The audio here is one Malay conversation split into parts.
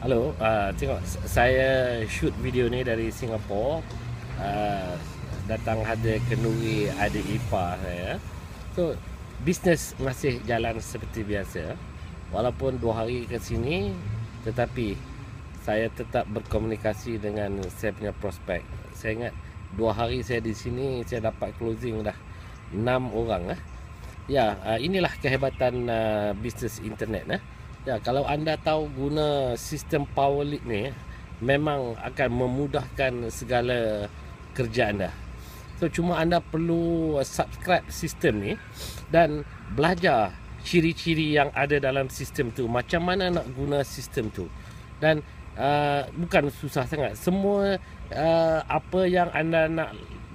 Halo, tengok saya shoot video ni dari Singapura. uh, Datang hadir kenduri adik ipar saya. So, bisnes masih jalan seperti biasa. Walaupun 2 hari ke sini, tetapi saya tetap berkomunikasi dengan saya punya prospek. Saya ingat 2 hari saya di sini, saya dapat closing dah 6 orang. Ya, inilah kehebatan bisnes internet. Ya, kalau anda tahu guna sistem Powerlead ni, memang akan memudahkan segala kerja anda. So, cuma anda perlu subscribe sistem ni dan belajar ciri-ciri yang ada dalam sistem tu. Macam mana nak guna sistem tu. Dan bukan susah sangat. Semua apa yang anda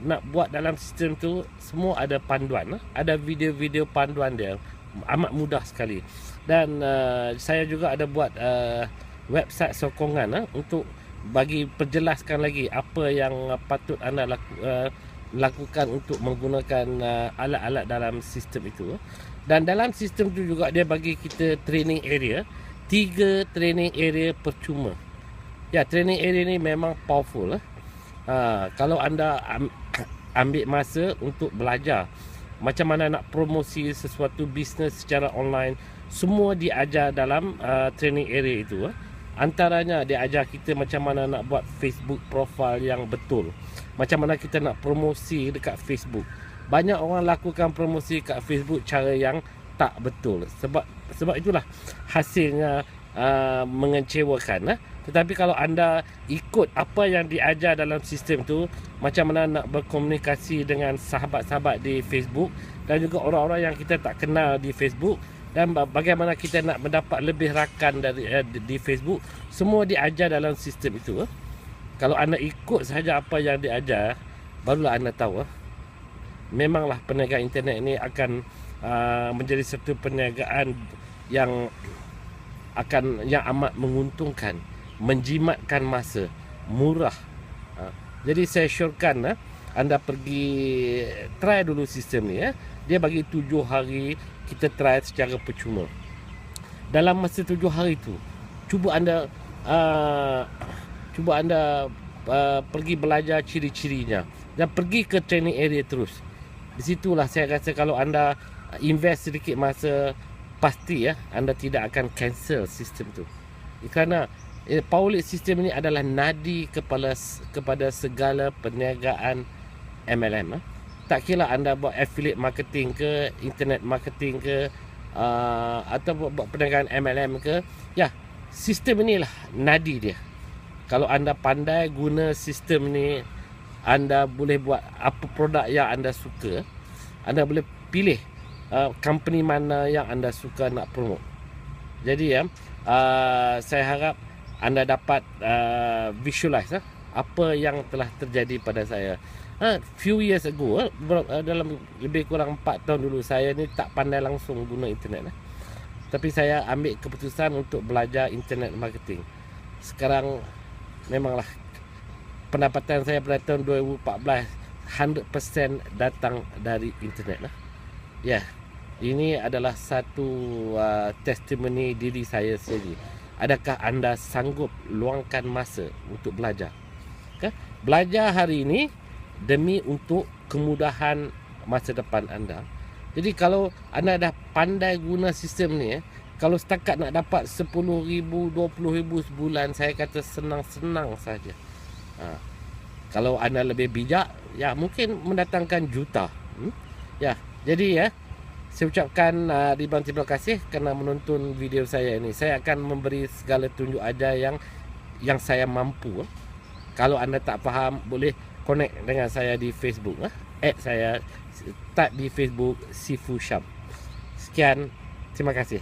nak buat dalam sistem tu, semua ada panduan. Ada video-video panduan dia. Amat mudah sekali. Dan saya juga ada buat website sokongan untuk bagi perjelaskan lagi apa yang patut anda lakukan untuk menggunakan alat-alat dalam sistem itu. Dan dalam sistem itu juga dia bagi kita training area, 3 training area percuma. Ya, training area ni memang powerful. Kalau anda ambil masa untuk belajar macam mana nak promosi sesuatu bisnes secara online, semua diajar dalam training area itu. Antaranya dia ajar kita macam mana nak buat Facebook profile yang betul, macam mana kita nak promosi dekat Facebook. Banyak orang lakukan promosi kat Facebook cara yang tak betul. Sebab itulah hasilnya mengecewakan. Tetapi kalau anda ikut apa yang diajar dalam sistem tu, macam mana nak berkomunikasi dengan sahabat-sahabat di Facebook dan juga orang-orang yang kita tak kenal di Facebook, dan bagaimana kita nak mendapat lebih rakan dari di Facebook, semua diajar dalam sistem itu. Kalau anda ikut sahaja apa yang diajar, barulah anda tahu memanglah perniagaan internet ini akan menjadi satu perniagaan yang amat menguntungkan, menjimatkan masa, murah. Jadi saya syorkan anda pergi try dulu sistem ni. Dia bagi 7 hari kita try secara percuma. Dalam masa 7 hari tu, cuba anda pergi belajar ciri-cirinya dan pergi ke training area terus. Di situlah saya rasa kalau anda invest sedikit masa, pasti anda tidak akan cancel sistem tu. Kerana Powerlead sistem ini adalah nadi kepada segala perniagaan MLM. Tak kira anda buat affiliate marketing ke, internet marketing ke, atau buat perniagaan MLM ke, ya, sistem inilah nadi dia. Kalau anda pandai guna sistem ni, anda boleh buat apa produk yang anda suka. Anda boleh pilih company mana yang anda suka nak promote. Jadi saya harap anda dapat visualize apa yang telah terjadi pada saya. Few years ago, dalam lebih kurang 4 tahun dulu, saya ni tak pandai langsung guna internet. Tapi saya ambil keputusan untuk belajar internet marketing. Sekarang memanglah pendapatan saya pada tahun 2014 100% datang dari internet. Ya, ini adalah satu testimoni diri saya sendiri. Adakah anda sanggup luangkan masa untuk belajar? Belajar hari ini demi untuk kemudahan masa depan anda. Jadi kalau anda dah pandai guna sistem ni, kalau setakat nak dapat 10,000, 20,000 sebulan, saya kata senang-senang saja. Kalau anda lebih bijak, ya mungkin mendatangkan juta. Ya, jadi saya ucapkan ribuan terima kasih kerana menonton video saya ini. Saya akan memberi segala tunjuk ajar yang saya mampu. Kalau anda tak faham, boleh connect dengan saya di Facebook. Add saya, start di Facebook Sifu Shop. Sekian, terima kasih.